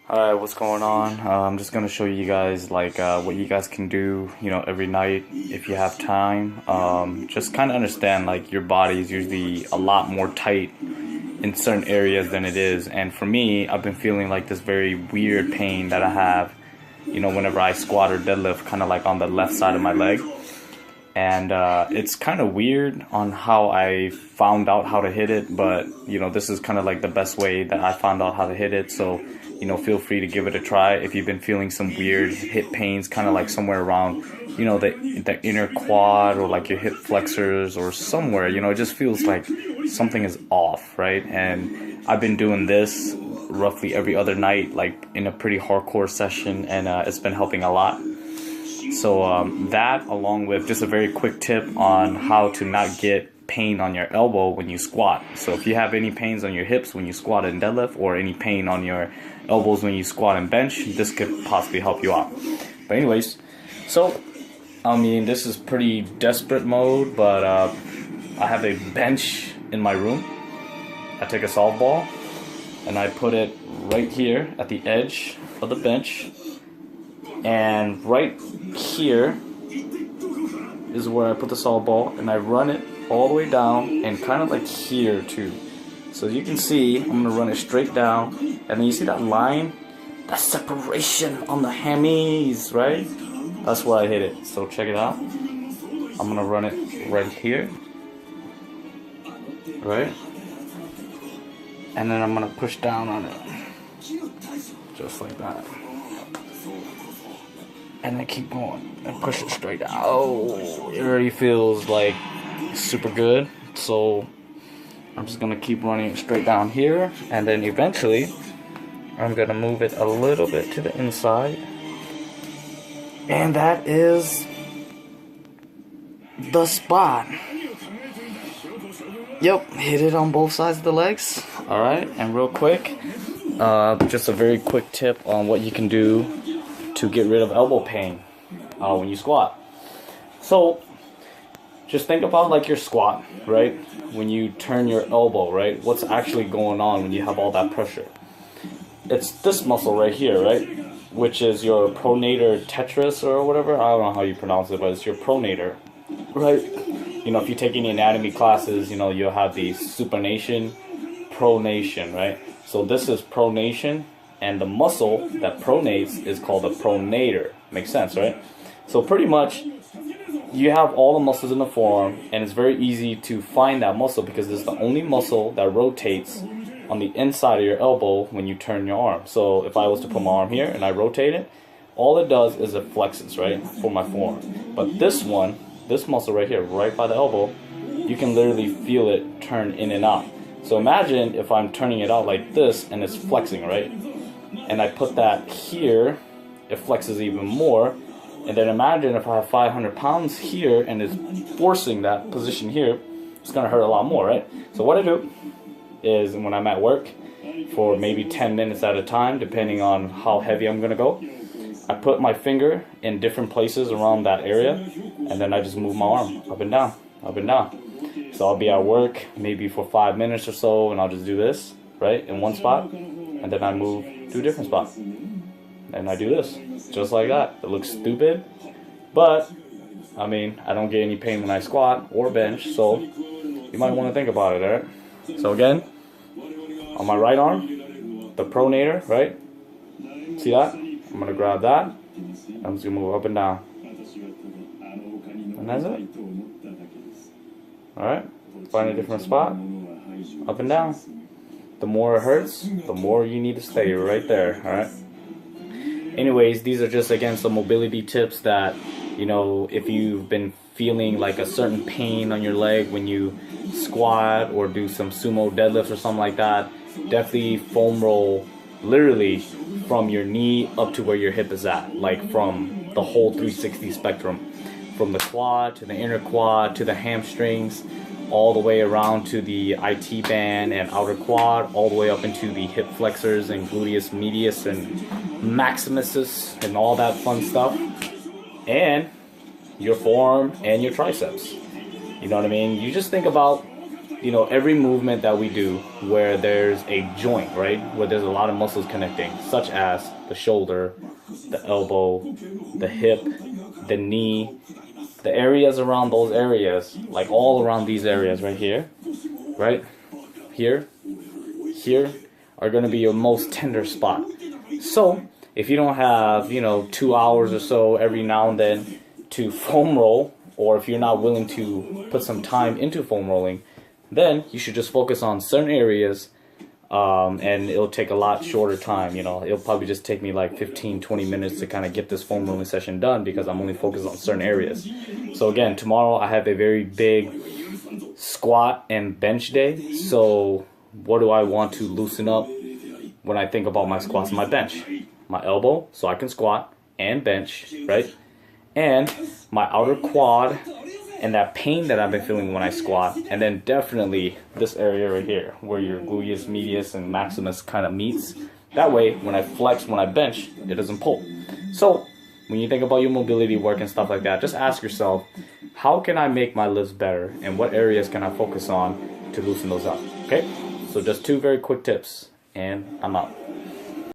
Alright, what's going on? I'm just gonna show you guys what you guys can do, every night if you have time. Just kind of understand like your body is usually a lot more tight in certain areas than it is. And for me, I've been feeling like this very weird pain that I have, whenever I squat or deadlift, kind of like on the left side of my leg. And it's kind of weird on how I found out how to hit it, but this is kind of like the best way that I found out how to hit it. So feel free to give it a try if you've been feeling some weird hip pains, kind of like somewhere around the inner quad or like your hip flexors or somewhere. It just feels like something is off, right? And I've been doing this roughly every other night, like in a pretty hardcore session, and it's been helping a lot. So that, along with just a very quick tip on how to not get pain on your elbow when you squat. So if you have any pains on your hips when you squat and deadlift, or any pain on your elbows when you squat and bench, this could possibly help you out. But anyways, so I mean, this is pretty desperate mode, but I have a bench in my room. I take a softball and I put it right here at the edge of the bench, and right here is where I put the softball, and I run it all the way down and kind of like here too. So you can see I'm gonna run it straight down, and then you see that line, that separation on the hammies, right? That's where I hit it. So check it out. I'm gonna run it right here, right? And then I'm gonna push down on it, just like that. And then keep going and push it straight down. Oh, it already feels like super good. So I'm just gonna keep running it straight down here, and then eventually I'm gonna move it a little bit to the inside. And that is the spot. Yep, hit it on both sides of the legs. Alright, and real quick, just a very quick tip on what you can do to get rid of elbow pain when you squat. So just think about like your squat, right? When you turn your elbow, right? What's actually going on when you have all that pressure? It's this muscle right here, right? Which is your pronator tetralis or whatever. I don't know how you pronounce it, but it's your pronator, right? If you take any anatomy classes, you'll have the supination, pronation, right? So this is pronation, and the muscle that pronates is called a pronator. Makes sense, right? So pretty much you have all the muscles in the forearm, and it's very easy to find that muscle because it's the only muscle that rotates on the inside of your elbow when you turn your arm. So if I was to put my arm here and I rotate it, all it does is it flexes, right, for my forearm. But this one, this muscle right here, right by the elbow, you can literally feel it turn in and out. So imagine if I'm turning it out like this and it's flexing, right? And I put that here, it flexes even more. And then imagine if I have 500 pounds here and it's forcing that position here, it's gonna hurt a lot more, right? So what I do is when I'm at work for maybe 10 minutes at a time, depending on how heavy I'm gonna go, I put my finger in different places around that area, and then I just move my arm up and down, up and down. So I'll be at work maybe for 5 minutes or so, and I'll just do this, right, in one spot, and then I move to a different spot. And I do this, just like that. It looks stupid, but I mean, I don't get any pain when I squat or bench, so you might want to think about it, alright? So again, on my right arm, the pronator, right? See that? I'm going to grab that, and I'm just going to move up and down. And that's it. Alright? Find a different spot, up and down. The more it hurts, the more you need to stay right there, alright? Anyways, these are just, again, some mobility tips that, if you've been feeling like a certain pain on your leg when you squat or do some sumo deadlifts or something like that, definitely foam roll literally from your knee up to where your hip is at, like from the whole 360 spectrum, from the quad to the inner quad to the hamstrings, all the way around to the IT band and outer quad, all the way up into the hip flexors and gluteus medius and maximus and all that fun stuff, and your forearm and your triceps. You know what I mean? You just think about you know, every movement that we do where there's a joint, right, where there's a lot of muscles connecting, such as the shoulder, the elbow, the hip, the knee, the areas around those areas, like all around these areas right here, right here, here, are going to be your most tender spot. So if you don't have, you know, 2 hours or so every now and then to foam roll, or if you're not willing to put some time into foam rolling, then you should just focus on certain areas, and it'll take a lot shorter time. You know, it'll probably just take me like 15-20 minutes to kind of get this foam rolling session done, because I'm only focused on certain areas. So again, tomorrow I have a very big squat and bench day. So what do I want to loosen up when I think about my squats and my bench? My elbow, so I can squat and bench, right? And my outer quad, and that pain that I've been feeling when I squat, and then definitely this area right here where your gluteus medius and maximus kind of meets. That way, when I flex, when I bench, it doesn't pull. So when you think about your mobility work and stuff like that, just ask yourself, how can I make my lifts better, and what areas can I focus on to loosen those up? Okay, so just 2 very quick tips, and I'm out.